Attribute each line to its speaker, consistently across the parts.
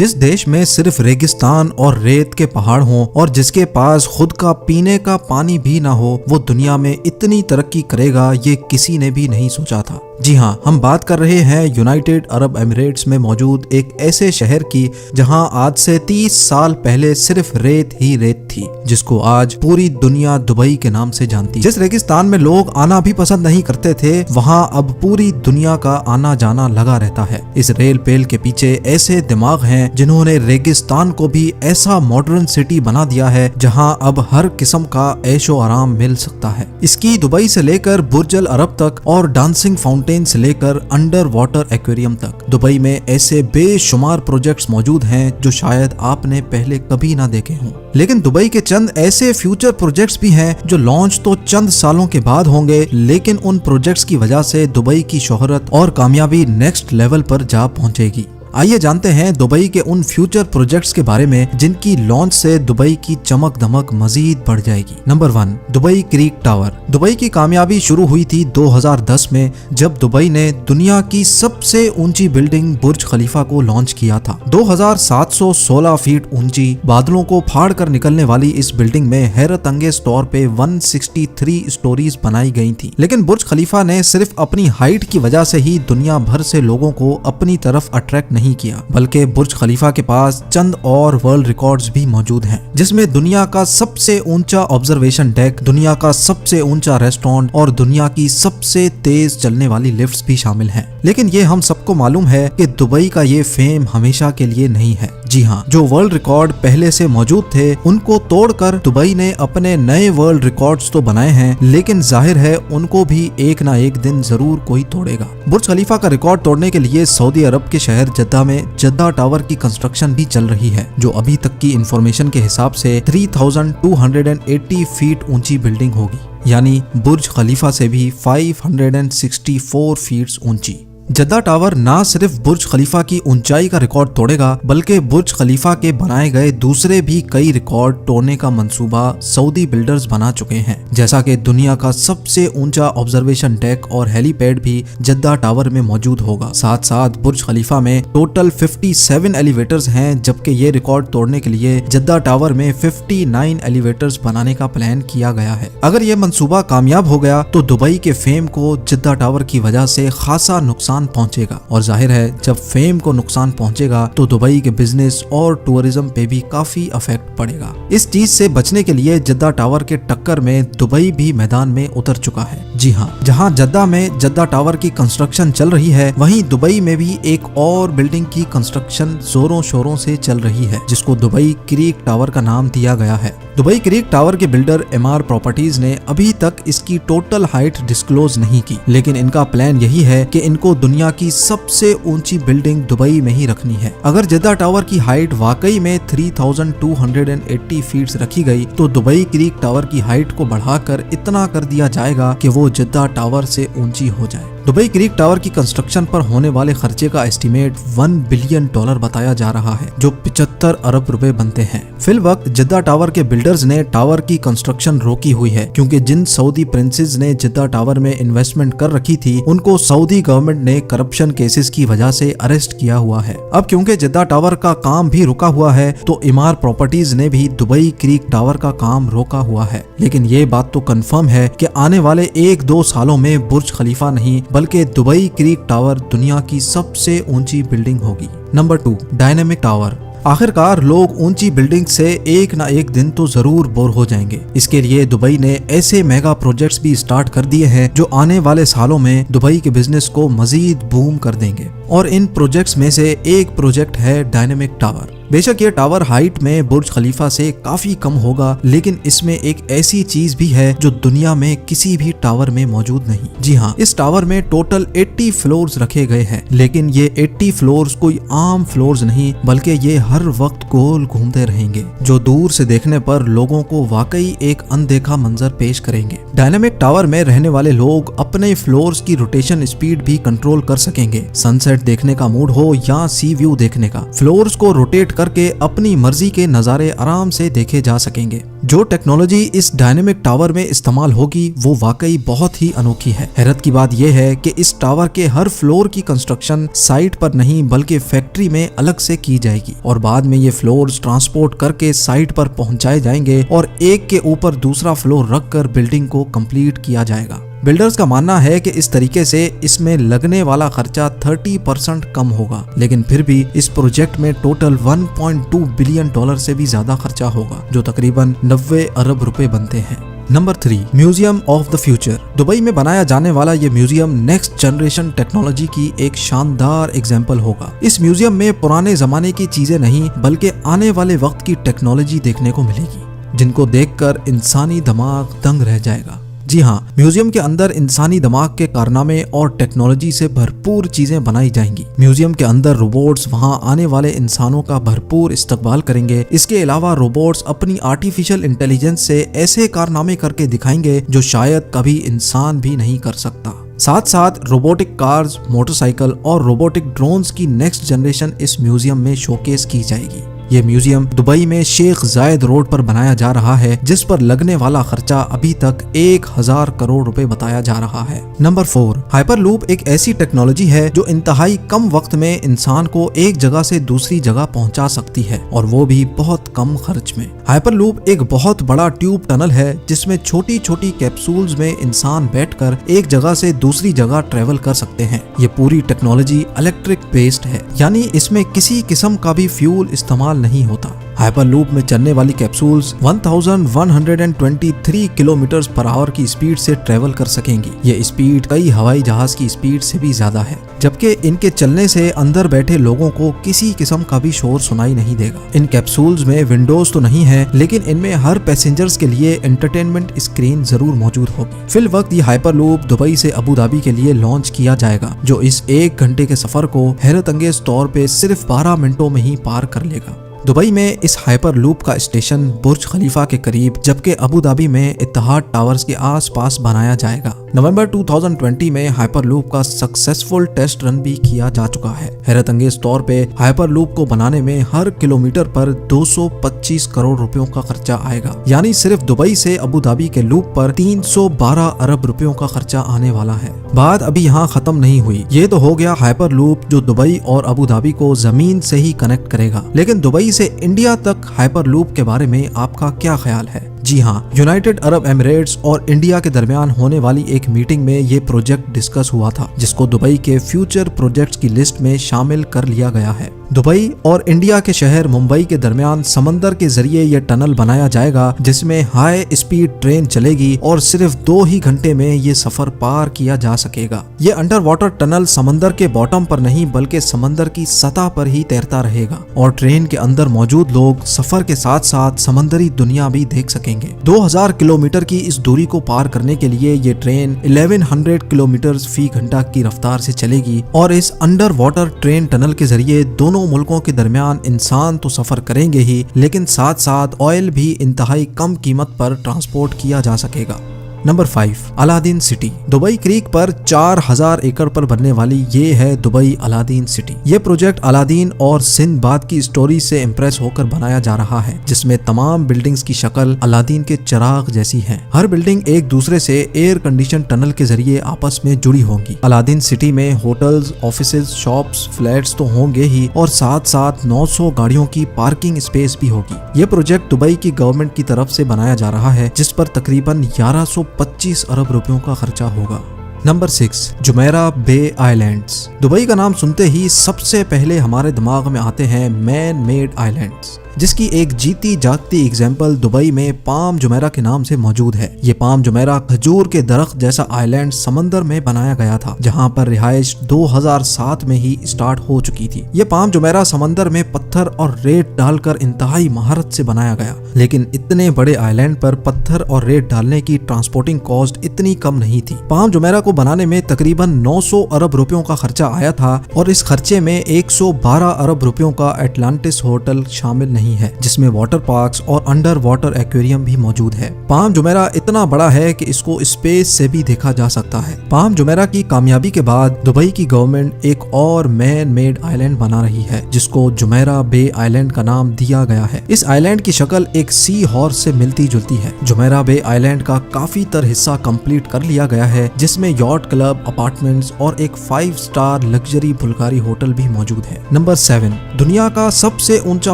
Speaker 1: जिस देश में सिर्फ रेगिस्तान और रेत के पहाड़ हों और जिसके पास खुद का पीने का पानी भी ना हो, वो दुनिया में इतनी तरक्की करेगा ये किसी ने भी नहीं सोचा था। जी हाँ, हम बात कर रहे हैं यूनाइटेड अरब एमिरेट्स में मौजूद एक ऐसे शहर की जहां आज से 30 साल पहले सिर्फ रेत ही रेत थी, जिसको आज पूरी दुनिया दुबई के नाम से जानती है। जिस रेगिस्तान में लोग आना भी पसंद नहीं करते थे, वहां अब पूरी दुनिया का आना जाना लगा रहता है। इस रेल पेल के पीछे ऐसे दिमाग हैं जिन्होंने रेगिस्तान को भी ऐसा मॉडर्न सिटी बना दिया है जहां अब हर किस्म का ऐशो आराम मिल सकता है। इसकी दुबई से लेकर बुर्ज अल अरब तक और डांसिंग फाउंटेन से लेकर अंडर वाटर एक्वेरियम तक दुबई में ऐसे बेशुमार प्रोजेक्ट्स मौजूद हैं जो शायद आपने पहले कभी ना देखे हों। लेकिन दुबई के चंद ऐसे फ्यूचर प्रोजेक्ट्स भी हैं जो लॉन्च तो चंद सालों के बाद होंगे, लेकिन उन प्रोजेक्ट्स की वजह से दुबई की शोहरत और कामयाबी नेक्स्ट लेवल पर जा पहुंचेगी। आइए जानते हैं दुबई के उन फ्यूचर प्रोजेक्ट्स के बारे में जिनकी लॉन्च से दुबई की चमक दमक मजीद बढ़ जाएगी। Number 1, Dubai creek tower. Dubai की कामयाबी शुरू हुई थी 2010 में जब दुबई ने दुनिया की सबसे ऊंची बिल्डिंग बुर्ज खलीफा को लॉन्च किया था। 2716 फीट ऊंची बादलों को फाड़ कर निकलने वाली इस बिल्डिंग में हैरत अंगेज तौर पे 163 स्टोरीज बनाई गई थी। लेकिन बुर्ज खलीफा ने सिर्फ अपनी हाइट की वजह से ही दुनिया भर से लोगों को अपनी तरफ अट्रैक्ट नहीं किया, बल्कि बुर्ज खलीफा के पास चंद और वर्ल्ड रिकॉर्ड्स भी मौजूद हैं, जिसमें दुनिया का सबसे ऊंचा ऑब्जर्वेशन डेक, दुनिया का सबसे ऊंचा रेस्टोरेंट और दुनिया की सबसे तेज चलने वाली लिफ्ट्स भी शामिल हैं। लेकिन ये हम सबको मालूम है कि दुबई का ये फेम हमेशा के लिए नहीं है। जी हाँ, जो वर्ल्ड रिकॉर्ड पहले से मौजूद थे उनको तोड़कर दुबई ने अपने नए वर्ल्ड रिकॉर्ड्स तो बनाए हैं, लेकिन जाहिर है उनको भी एक ना एक दिन जरूर कोई तोड़ेगा। बुर्ज खलीफा का रिकॉर्ड तोड़ने के लिए सऊदी अरब के शहर जद्दा में जद्दा टावर की कंस्ट्रक्शन भी चल रही है, जो अभी तक की इंफॉर्मेशन के हिसाब से 3280 फीट ऊंची बिल्डिंग होगी, यानी बुर्ज खलीफा से भी 564 फीट ऊंची। जद्दा टावर ना सिर्फ बुर्ज खलीफा की ऊंचाई का रिकॉर्ड तोड़ेगा, बल्कि बुर्ज खलीफा के बनाए गए दूसरे भी कई रिकॉर्ड तोड़ने का मंसूबा सऊदी बिल्डर्स बना चुके हैं, जैसा कि दुनिया का सबसे ऊंचा ऑब्जर्वेशन डेक और हेलीपैड भी जद्दा टावर में मौजूद होगा। साथ साथ बुर्ज खलीफा में टोटल 57 एलिवेटर्स हैं, जबकि ये रिकॉर्ड तोड़ने के लिए जद्दा टावर में 59 एलिवेटर्स बनाने का प्लान किया गया है। अगर ये मंसूबा कामयाब हो गया तो दुबई के फेम को जद्दा टावर की वजह से खासा नुकसान पहुंचेगा, और जाहिर है जब फेम को नुकसान पहुंचेगा तो दुबई के बिजनेस और टूरिज्म पे भी काफी इफेक्ट पड़ेगा। इस चीज से बचने के लिए जद्दा टावर के टक्कर में दुबई भी मैदान में उतर चुका है। जी हाँ, जहां जद्दा में जद्दा टावर की कंस्ट्रक्शन चल रही है, वहीं दुबई में भी एक और बिल्डिंग की कंस्ट्रक्शन जोरों शोरों से चल रही है, जिसको दुबई क्रीक टावर का नाम दिया गया है। दुबई क्रीक टावर के बिल्डर एमआर प्रॉपर्टीज ने अभी तक इसकी टोटल हाइट डिस्क्लोज नहीं की, लेकिन इनका प्लान यही है कि इनको दुनिया की सबसे ऊंची बिल्डिंग दुबई में ही रखनी है। अगर जद्दा टावर की हाइट वाकई में 3280 फीट रखी गई तो दुबई क्रीक टावर की हाइट को बढ़ाकर इतना कर दिया जाएगा कि वो जद्दा टावर से ऊंची हो जाए। दुबई क्रीक टावर की कंस्ट्रक्शन पर होने वाले खर्चे का एस्टीमेट $1 बिलियन बताया जा रहा है, जो 75 अरब रुपए बनते हैं। फिलवक्त जद्दा टावर के बिल्डर्स ने टावर की कंस्ट्रक्शन रोकी हुई है, क्योंकि जिन सऊदी प्रिंसेस ने जद्दा टावर में इन्वेस्टमेंट कर रखी थी उनको सऊदी गवर्नमेंट ने करप्शन केसेस की वजह से अरेस्ट किया हुआ है। अब क्योंकि जद्दा टावर का काम भी रुका हुआ है, तो एमआर प्रॉपर्टीज ने भी दुबई क्रीक टावर का काम रोका हुआ है। लेकिन ये बात तो कंफर्म है कि आने वाले 1-2 सालों में बुर्ज खलीफा नहीं बल्कि दुबई क्रीक टावर दुनिया की सबसे ऊंची बिल्डिंग होगी। Number 2, dynamic tower. आखिरकार लोग ऊंची बिल्डिंग से एक ना एक दिन तो जरूर बोर हो जाएंगे। इसके लिए दुबई ने ऐसे मेगा प्रोजेक्ट्स भी स्टार्ट कर दिए हैं जो आने वाले सालों में दुबई के बिजनेस को मजीद बूम कर देंगे, और इन प्रोजेक्ट्स में से एक प्रोजेक्ट है डायनेमिक टावर। बेशक ये टावर हाइट में बुर्ज खलीफा से काफी कम होगा, लेकिन इसमें एक ऐसी चीज भी है जो दुनिया में किसी भी टावर में मौजूद नहीं। जी हाँ, इस टावर में टोटल 80 फ्लोर्स रखे गए हैं, लेकिन ये 80 फ्लोर्स कोई आम फ्लोर्स नहीं, बल्कि ये हर वक्त गोल घूमते रहेंगे, जो दूर से देखने पर लोगों को वाकई एक अनदेखा मंजर पेश करेंगे। डायनेमिक टावर में रहने वाले लोग अपने फ्लोर्स की रोटेशन स्पीड भी कंट्रोल कर सकेंगे। सनसेट देखने का मूड हो या सी व्यू देखने का, फ्लोर्स को रोटेट करके अपनी मर्जी के नज़ारे आराम से देखे जा सकेंगे। जो टेक्नोलॉजी इस डायनेमिक टावर में इस्तेमाल होगी वो वाकई बहुत ही अनोखी है। हैरत की बात यह है कि इस टावर के हर फ्लोर की कंस्ट्रक्शन साइट पर नहीं बल्कि फैक्ट्री में अलग से की जाएगी और बाद में ये फ्लोर्स ट्रांसपोर्ट करके साइट पर पहुंचाए जाएंगे और एक के ऊपर दूसरा फ्लोर रखकर बिल्डिंग को कंप्लीट किया जाएगा। बिल्डर्स का मानना है कि इस तरीके से इसमें लगने वाला खर्चा 30% कम होगा, लेकिन फिर भी इस प्रोजेक्ट में टोटल 1.2 बिलियन डॉलर से भी ज्यादा खर्चा होगा, जो तकरीबन 90 अरब रुपए बनते हैं। Number 3, museum of the future. Dubai में बनाया जाने वाला ये म्यूजियम नेक्स्ट जनरेशन टेक्नोलॉजी की एक शानदार एग्जाम्पल होगा। इस म्यूजियम में पुराने जमाने की चीजें नहीं बल्कि आने वाले वक्त की टेक्नोलॉजी देखने को मिलेगी, जिनको देखकर इंसानी दिमाग दंग रह जाएगा। जी हाँ, म्यूजियम के अंदर इंसानी दिमाग के कारनामे और टेक्नोलॉजी से भरपूर चीजें बनाई जाएंगी। म्यूजियम के अंदर रोबोट्स वहां आने वाले इंसानों का भरपूर इस्तकबाल करेंगे। इसके अलावा रोबोट्स अपनी आर्टिफिशियल इंटेलिजेंस से ऐसे कारनामे करके दिखाएंगे जो शायद कभी इंसान भी नहीं कर सकता। साथ साथ रोबोटिक कार्स, मोटरसाइकिल और रोबोटिक ड्रोन्स की नेक्स्ट जनरेशन इस म्यूजियम में शोकेस की जाएगी। ये म्यूजियम दुबई में शेख जायद रोड पर बनाया जा रहा है, जिस पर लगने वाला खर्चा अभी तक 1000 करोड़ रुपए बताया जा रहा है। नंबर 4, हाइपरलूप एक ऐसी टेक्नोलॉजी है जो इंतहाई कम वक्त में इंसान को एक जगह से दूसरी जगह पहुंचा सकती है और वो भी बहुत कम खर्च में। हाइपरलूप एक बहुत बड़ा ट्यूब टनल है जिसमें छोटी छोटी कैप्सूल्स में इंसान बैठकर एक जगह से दूसरी जगह ट्रेवल कर सकते हैं। ये पूरी टेक्नोलॉजी इलेक्ट्रिक बेस्ड है, यानी इसमें किसी किस्म का भी फ्यूल इस्तेमाल नहीं होता। हाइपरलूप में चलने वाली कैप्सूल्स 1123 किलोमीटर पर आवर की स्पीड से ट्रेवल कर सकेंगी। ये स्पीड कई हवाई जहाज की स्पीड से भी ज्यादा है, जबकि इनके चलने से अंदर बैठे लोगों को किसी किस्म का भी शोर सुनाई नहीं देगा। इन कैप्सूल्स में विंडोज तो नहीं है, लेकिन इनमें हर पैसेंजर्स के लिए एंटरटेनमेंट स्क्रीन जरूर मौजूद होगी। फिल वक्त ये हाइपरलूप दुबई से अबू धाबी के लिए लॉन्च किया जाएगा, जो इस 1 घंटे के सफर को हैरत अंगेज तौर पे सिर्फ 12 मिनटों में ही पार कर लेगा। दुबई में इस हाइपर लूप का स्टेशन बुर्ज खलीफा के करीब, जबकि अबू धाबी में इत्तेहाद टावर्स के आसपास बनाया जाएगा। नवंबर 2020 में हाइपर लूप का सक्सेसफुल टेस्ट रन भी किया जा चुका है। हैरत अंगेज तौर पे हाइपर लूप को बनाने में हर किलोमीटर पर 225 करोड़ रुपयों का खर्चा आएगा, यानी सिर्फ दुबई से अबू धाबी के लूप पर 312 अरब रुपयों का खर्चा आने वाला है। बात अभी यहाँ खत्म नहीं हुई। ये तो हो गया हाइपर लूप जो दुबई और अबू धाबी को जमीन से ही कनेक्ट करेगा, लेकिन दुबई से इंडिया तक हाइपर लूप के बारे में आपका क्या ख्याल है? जी हाँ, यूनाइटेड अरब एमिरेट्स और इंडिया के दरमियान होने वाली एक मीटिंग में ये प्रोजेक्ट डिस्कस हुआ था, जिसको दुबई के फ्यूचर प्रोजेक्ट्स की लिस्ट में शामिल कर लिया गया है। दुबई और इंडिया के शहर मुंबई के दरमियान समंदर के जरिए यह टनल बनाया जाएगा, जिसमें हाई स्पीड ट्रेन चलेगी और सिर्फ 2 ही घंटे में ये सफर पार किया जा सकेगा। ये अंडर वाटर टनल समंदर के बॉटम पर नहीं बल्कि समंदर की सतह पर ही तैरता रहेगा और ट्रेन के अंदर मौजूद लोग सफर के साथ साथ समंदरी दुनिया भी देख सकेंगे। 2000 किलोमीटर की इस दूरी को पार करने के लिए ये ट्रेन 1100 किलोमीटर फी घंटा की रफ्तार से चलेगी और इस अंडर वाटर ट्रेन टनल के जरिए दोनों मुल्कों के दरमियान इंसान तो सफर करेंगे ही, लेकिन साथ साथ ऑयल भी इंतहाई कम कीमत पर ट्रांसपोर्ट किया जा सकेगा। Number 5, Aladdin city. Dubai creek पर 4000 एकड़ पर बनने वाली ये है दुबई अलादीन सिटी। ये प्रोजेक्ट अलादीन और सिंदबाद की स्टोरी से इम्प्रेस होकर बनाया जा रहा है, जिसमें तमाम बिल्डिंग्स की शक्ल अलादीन के चिराग जैसी है। हर बिल्डिंग एक दूसरे से एयर कंडीशन टनल के जरिए आपस में जुड़ी होंगी। अलादीन सिटी में होटल्स, ऑफिसेज, शॉप्स, फ्लैट्स तो होंगे ही और साथ साथ 900 गाड़ियों की पार्किंग स्पेस भी होगी। ये प्रोजेक्ट दुबई की गवर्नमेंट की तरफ से बनाया जा रहा है, जिस पर तकरीबन 1125 अरब रुपयों का खर्चा होगा। नंबर 6, जुमेरा बे आइलैंड्स। दुबई का नाम सुनते ही सबसे पहले हमारे दिमाग में आते हैं मैन मेड आइलैंड्स, जिसकी एक जीती जागती एग्जाम्पल दुबई में पाम जुमेरा के नाम से मौजूद है। ये पाम जुमेरा खजूर के दरख्त जैसा आइलैंड समंदर में बनाया गया था, जहां पर रिहाइश 2007 में ही स्टार्ट हो चुकी थी। ये पाम जुमेरा समंदर में पत्थर और रेत डालकर इंतहाई महारत से बनाया गया, लेकिन इतने बड़े आइलैंड पर पत्थर और रेत डालने की ट्रांसपोर्टिंग कॉस्ट इतनी कम नहीं थी। पाम जुमेरा को को बनाने में तकरीबन 900 अरब रुपयों का खर्चा आया था और इस खर्चे में 112 अरब रुपयों का एटलांटिस होटल शामिल नहीं है, जिसमें वाटर पार्क्स और अंडर वाटर एक्वेरियम भी मौजूद है। पाम जुमेरा इतना बड़ा है कि इसको स्पेस से भी देखा जा सकता है। पाम जुमेरा की कामयाबी के बाद दुबई की गवर्नमेंट एक और मैन मेड आइलैंड बना रही है, जिसको जुमेरा बे आइलैंड का नाम दिया गया है। इस आइलैंड की शक्ल एक सी हॉर्स से मिलती जुलती है। जुमेरा बे आइलैंड का काफी तर हिस्सा कंप्लीट कर लिया गया है, जिसमें यॉट क्लब, अपार्टमेंट्स और एक 5 स्टार लग्जरी बुल्गारी होटल भी मौजूद है। नंबर 7, दुनिया का सबसे ऊंचा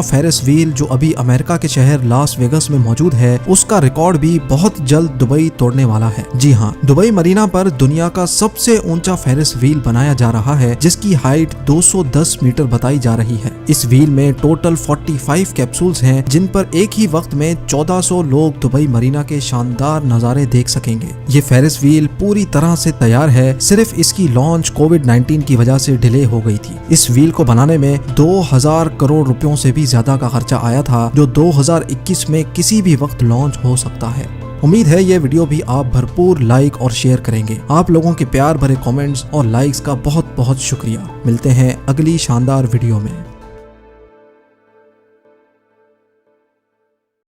Speaker 1: फेरिस व्हील जो अभी अमेरिका के शहर लास वेगस में मौजूद है, उसका रिकॉर्ड भी बहुत जल्द दुबई तोड़ने वाला है। जी हाँ, दुबई मरीना पर दुनिया का सबसे ऊंचा फेरिस व्हील बनाया जा रहा है, जिसकी हाइट 210 मीटर बताई जा रही है। इस व्हील में टोटल 45 कैप्सूल्स हैं, जिन पर एक ही वक्त में 1400 लोग दुबई मरीना के शानदार नजारे देख सकेंगे। ये फेरिस व्हील पूरी तरह से तैयार है, सिर्फ इसकी लॉन्च कोविड-19 की वजह से डिले हो गई थी। इस व्हील को बनाने में 2000 करोड़ रुपयों से भी ज्यादा का खर्चा आया था, जो 2021 में किसी भी वक्त लॉन्च हो सकता है। उम्मीद है ये वीडियो भी आप भरपूर लाइक और शेयर करेंगे। आप लोगों के प्यार भरे कमेंट्स और लाइक्स का बहुत बहुत शुक्रिया। मिलते हैं अगली शानदार वीडियो में।